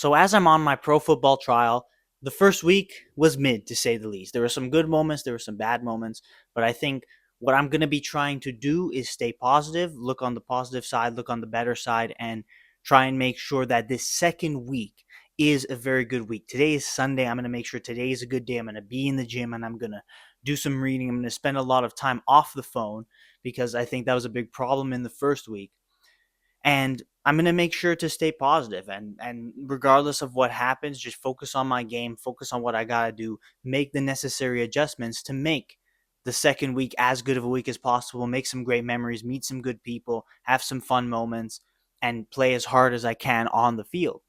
So as I'm on my pro football trial, the first week was mid to say the least. There were some good moments, there were some bad moments, but I think what I'm going to be trying to do is stay positive, look on the positive side, look on the better side, and try and make sure that this second week is a very good week. Today is Sunday. I'm going to make sure today is a good day. I'm going to be in the gym and I'm going to do some reading. I'm going to spend a lot of time off the phone because I think that was a big problem in the first week. And I'm going to make sure to stay positive and regardless of what happens, just focus on my game, focus on what I got to do, make the necessary adjustments to make the second week as good of a week as possible, make some great memories, meet some good people, have some fun moments, and play as hard as I can on the field.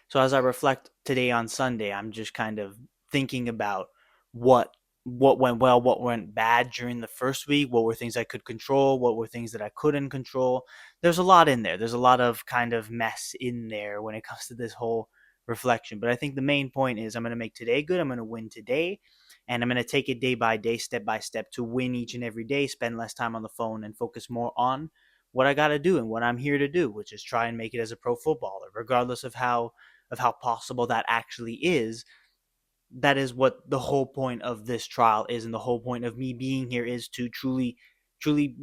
So as I reflect today on Sunday, I'm just kind of thinking about what what went well, what went bad during the first week, what were things I could control, what were things that I couldn't control. There's a lot in there. There's a lot of kind of mess in there when it comes to this whole reflection. But I think the main point is I'm going to make today good. I'm going to win today. And I'm going to take it day by day, step by step to win each and every day, spend less time on the phone and focus more on what I got to do and what I'm here to do, which is try and make it as a pro footballer, regardless of how possible that actually is. That is what the whole point of this trial is, and the whole point of me being here is to truly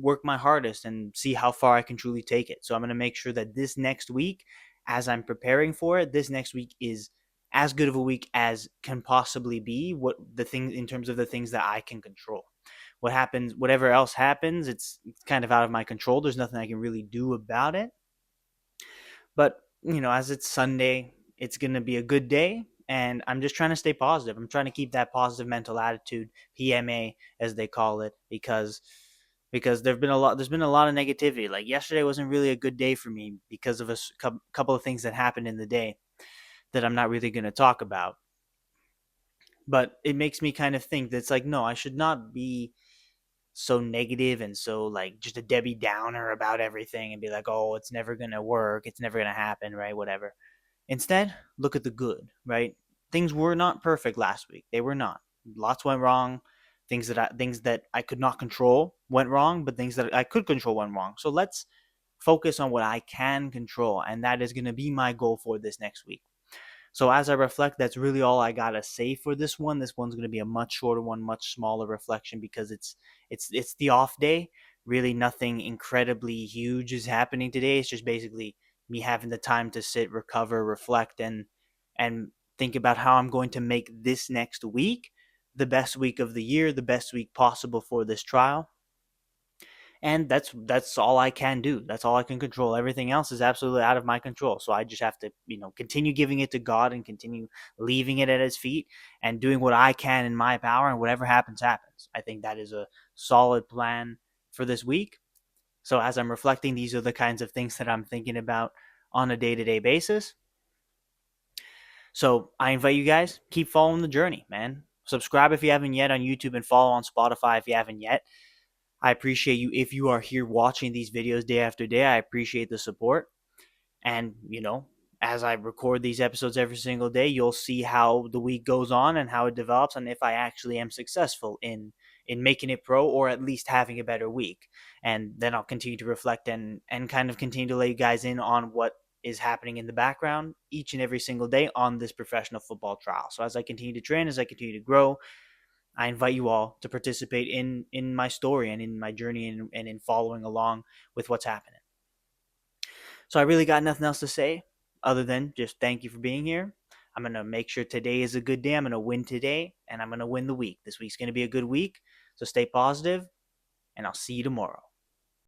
work my hardest and see how far I can truly take it. So I'm going to make sure that this next week, as I'm preparing for it, this next week is as good of a week as can possibly be, what the thing in terms of the things that I can control. What happens, whatever else happens, it's kind of out of my control. There's nothing I can really do about it. But, as it's Sunday, it's going to be a good day. And I'm just trying to stay positive. I'm trying to keep that positive mental attitude, PMA as they call it, because there's been a lot of negativity. Like yesterday wasn't really a good day for me because of a couple of things that happened in the day that I'm not really going to talk about. But it makes me kind of think that it's like, no, I should not be so negative and so like just a Debbie Downer about everything and be like, oh, it's never going to work. It's never going to happen, right? Whatever. Instead, look at the good, right? Things were not perfect last week. They were not. Lots went wrong. Things that I could not control went wrong, but things that I could control went wrong. So let's focus on what I can control, and that is going to be my goal for this next week. So as I reflect, that's really all I gotta say for this one. This one's gonna be a much shorter one, much smaller reflection because it's the off day. Really, nothing incredibly huge is happening today. It's just basically me having the time to sit, recover, reflect, and think about how I'm going to make this next week the best week of the year, the best week possible for this trial. And that's all I can do. That's all I can control. Everything else is absolutely out of my control. So I just have to, continue giving it to God and continue leaving it at his feet and doing what I can in my power, and whatever happens happens. I think that is a solid plan for this week. So as I'm reflecting, these are the kinds of things that I'm thinking about on a day-to-day basis. So I invite you guys, keep following the journey, man. Subscribe if you haven't yet on YouTube, and follow on Spotify if you haven't yet. I appreciate you if you are here watching these videos day after day. I appreciate the support. And, as I record these episodes every single day, you'll see how the week goes on and how it develops, and if I actually am successful in making it pro, or at least having a better week. And then I'll continue to reflect and kind of continue to let you guys in on what is happening in the background each and every single day on this professional football trial. So as I continue to train, as I continue to grow, I invite you all to participate in my story and in my journey, and in following along with what's happening. So I really got nothing else to say other than just thank you for being here. I'm going to make sure today is a good day. I'm going to win today, and I'm going to win the week. This week's going to be a good week. So stay positive, and I'll see you tomorrow.